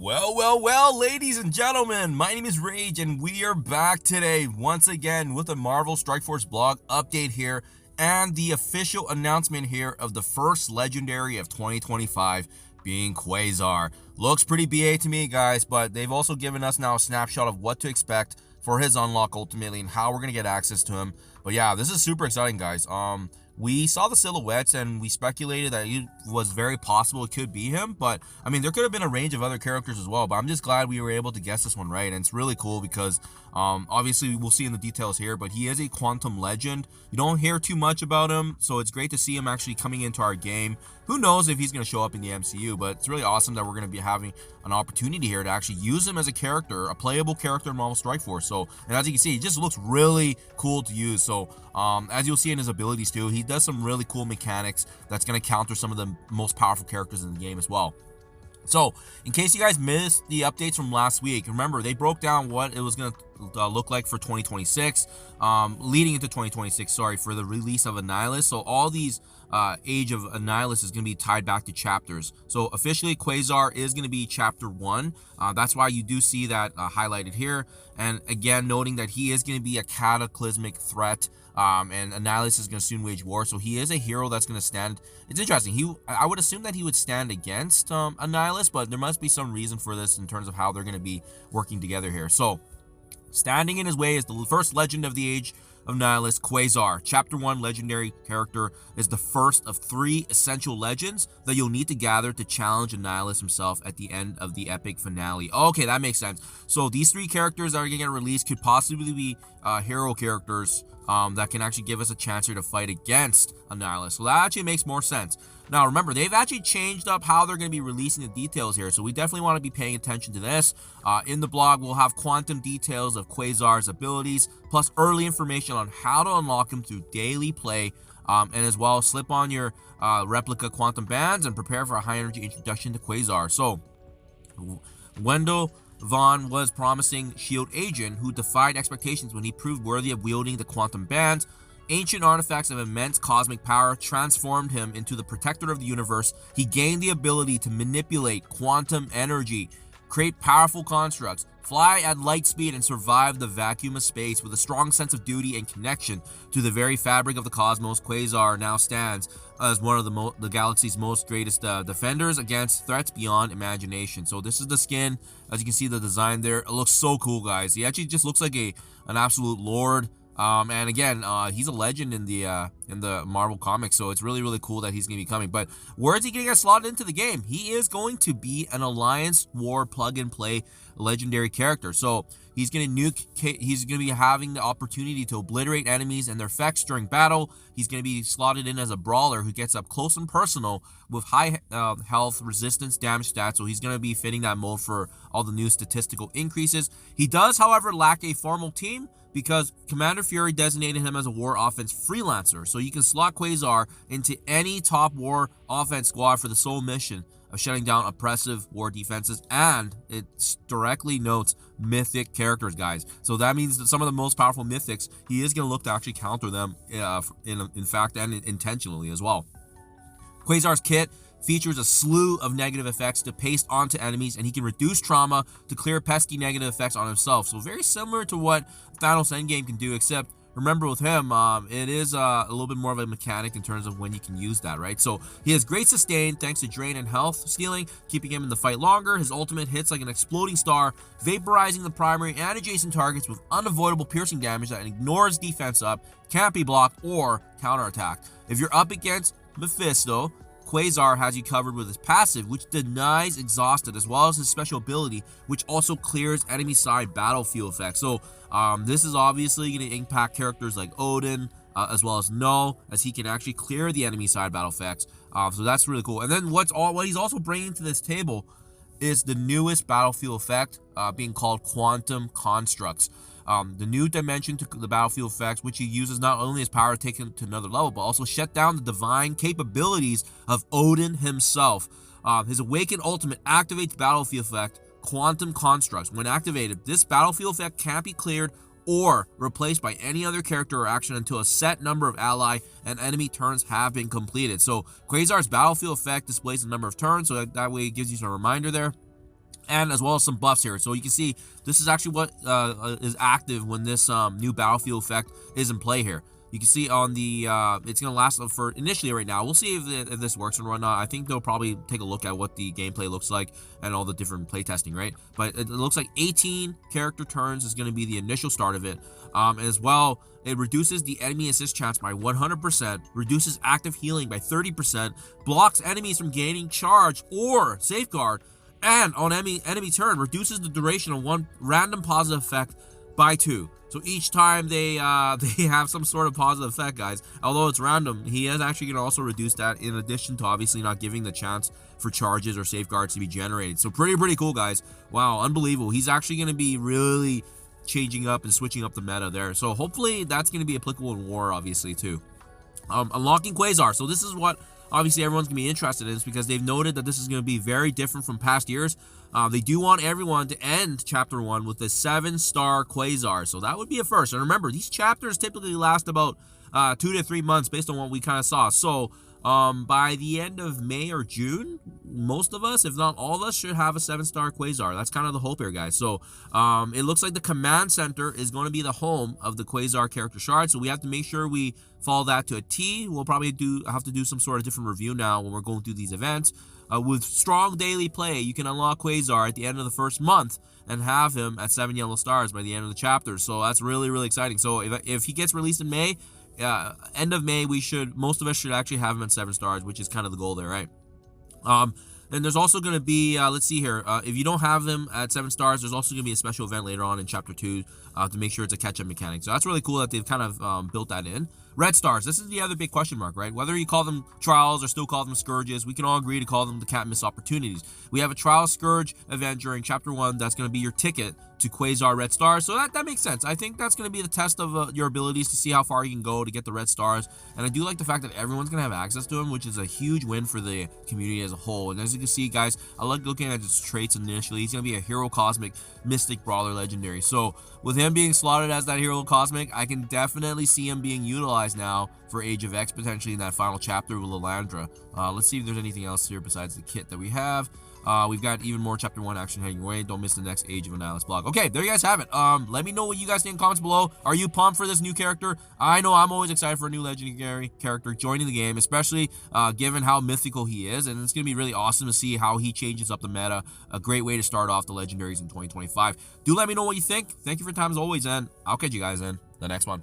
Well, ladies and gentlemen, my name is Rage, and we are back today once again with a Marvel Strike Force blog update here and the official announcement here of the first legendary of 2025 being QUASAR. Looks pretty BA to me, guys, but they've also given us now a snapshot of what to expect for his unlock ultimately and how we're going to get access to him. But yeah, this is super exciting, guys. We saw the silhouettes and we speculated that it was very possible it could be him, but I mean, there could have been a range of other characters as well, but I'm just glad we were able to guess this one right. And it's really cool because obviously we'll see in the details here, but he is a quantum legend. You don't hear too much about him, so it's great to see him actually coming into our game. Who knows if he's going to show up in the MCU, but it's really awesome that we're going to be having an opportunity here to actually use him as a character, a playable character in Marvel Strike Force. So, and as you can see, he just looks really cool to use. So as you'll see in his abilities too, he does some really cool mechanics that's going to counter some of the most powerful characters in the game as well. So, in case you guys missed the updates from last week, remember, they broke down what it was going to look like for 2026, leading into 2026, sorry, for the release of Annihilus. So, all these Age of Annihilus is going to be tied back to chapters. So, officially, QUASAR is going to be Chapter 1. That's why you do see that highlighted here. And again, noting that he is going to be a cataclysmic threat. And Annihilus is going to soon wage war, so he is a hero that's going to stand. It's interesting. I would assume that he would stand against Annihilus, but there must be some reason for this in terms of how they're going to be working together here. So, standing in his way is the first legend of the Age of Annihilus, QUASAR. Chapter 1 legendary character is the first of 3 essential legends that you'll need to gather to challenge Annihilus himself at the end of the epic finale. Okay, that makes sense. So these 3 characters that are going to get released could possibly be hero characters that can actually give us a chance here to fight against Annihilus. So that actually makes more sense. Now, remember, they've actually changed up how they're going to be releasing the details here, so we definitely want to be paying attention to this. In the blog, we'll have quantum details of QUASAR's abilities, plus early information on how to unlock him through daily play, and as well, slip on your replica quantum bands and prepare for a high-energy introduction to QUASAR. So, Wendell Vaughn was promising SHIELD agent who defied expectations when he proved worthy of wielding the quantum bands. Ancient artifacts of immense cosmic power transformed him into the protector of the universe. He gained the ability to manipulate quantum energy, create powerful constructs, fly at light speed, and survive the vacuum of space with a strong sense of duty and connection to the very fabric of the cosmos. QUASAR now stands as one of the galaxy's most greatest defenders against threats beyond imagination. So this is the skin. As you can see, the design there, it looks so cool, guys. He actually just looks like an absolute lord. And again, he's a legend in the Marvel comics, so it's really cool that he's going to be coming. But where is he going to get slotted into the game? He is going to be an Alliance War plug-and-play legendary character. So he's going to he's going to be having the opportunity to obliterate enemies and their effects during battle. He's going to be slotted in as a brawler who gets up close and personal with high health, resistance, damage stats. So he's going to be fitting that mold for all the new statistical increases. He does, however, lack a formal team, because Commander Fury designated him as a war offense freelancer. So you can slot QUASAR into any top war offense squad for the sole mission of shutting down oppressive war defenses, and it directly notes mythic characters, guys. So that means that some of the most powerful mythics, he is going to look to actually counter them, in fact, and intentionally as well. QUASAR's kit features a slew of negative effects to paste onto enemies, and he can reduce trauma to clear pesky negative effects on himself. So very similar to what Thanos Endgame can do, except remember with him, it is a little bit more of a mechanic in terms of when you can use that, right? So he has great sustain thanks to drain and health stealing, keeping him in the fight longer. His ultimate hits like an exploding star, vaporizing the primary and adjacent targets with unavoidable piercing damage that ignores defense up, can't be blocked, or counterattacked. If you're up against Mephisto, QUASAR has you covered with his passive, which denies exhausted, as well as his special ability, which also clears enemy side battlefield effects. So this is obviously going to impact characters like Odin, as well as Null, as he can actually clear the enemy side battle effects. So that's really cool. And then what he's also bringing to this table is the newest battlefield effect, being called Quantum Constructs. The new dimension to the battlefield effects, which he uses not only his power to take him to another level, but also shut down the divine capabilities of Odin himself. His Awakened Ultimate activates battlefield effect Quantum Constructs. When activated, this battlefield effect can't be cleared or replaced by any other character or action until a set number of ally and enemy turns have been completed. So QUASAR's battlefield effect displays the number of turns, so that way it gives you some reminder there. and as well as some buffs here. So you can see this is actually what is active when this new battlefield effect is in play here. You can see on the, it's going to last for initially right now. We'll see if this works and whatnot. I think they'll probably take a look at what the gameplay looks like and all the different playtesting, right? But it looks like 18 character turns is going to be the initial start of it. As well, it reduces the enemy assist chance by 100%, reduces active healing by 30%, blocks enemies from gaining charge or safeguard, and on enemy turn, reduces the duration of one random positive effect by 2. So each time they have some sort of positive effect, guys, although it's random, he is actually going to also reduce that in addition to obviously not giving the chance for charges or safeguards to be generated. So pretty cool, guys. Wow, unbelievable. He's actually going to be really changing up and switching up the meta there. So hopefully that's going to be applicable in war, obviously, too. Unlocking QUASAR. So this is what obviously everyone's going to be interested in, because they've noted that this is going to be very different from past years. They do want everyone to end Chapter 1 with a 7-star QUASAR. So that would be a first. And remember, these chapters typically last about 2 to 3 months based on what we kind of saw. So by the end of May or June, most of us, if not all of us, should have a 7-star QUASAR. That's kind of the hope here, guys. So it looks like the command center is going to be the home of the QUASAR character shard. So we have to make sure we follow that to a T. We'll probably have to do some sort of different review now when we're going through these events. With strong daily play, you can unlock QUASAR at the end of the first month and have him at 7 yellow stars by the end of the chapter. So that's really exciting. So if he gets released in May, end of May, most of us should actually have him at 7 stars, which is kind of the goal there, right? And there's also going to be, let's see here, if you don't have them at 7 stars, there's also going to be a special event later on in Chapter 2 to make sure it's a catch-up mechanic. So that's really cool that they've kind of built that in. Red stars, this is the other big question mark, right? Whether you call them trials or still call them scourges, we can all agree to call them the can't miss opportunities. We have a trial scourge event during Chapter 1 that's going to be your ticket to QUASAR red stars, so that makes sense. I think that's going to be the test of your abilities to see how far you can go to get the red stars, and I do like the fact that everyone's going to have access to them, which is a huge win for the community as a whole. And as you can see, guys, I like looking at his traits initially. He's going to be a hero cosmic mystic brawler legendary, so with him being slotted as that hero cosmic, I can definitely see him being utilized now for Age of X, potentially in that final chapter with Lilandra. Let's see if there's anything else here besides the kit that we have. We've got even more Chapter 1 action heading away. Don't miss the next Age of Annihilus blog. Okay, there you guys have it. Let me know what you guys think in the comments below. Are you pumped for this new character? I know I'm always excited for a new legendary character joining the game, especially given how mythical he is. And it's going to be really awesome to see how he changes up the meta. A great way to start off the legendaries in 2025. Do let me know what you think. Thank you for your time as always, and I'll catch you guys in the next one.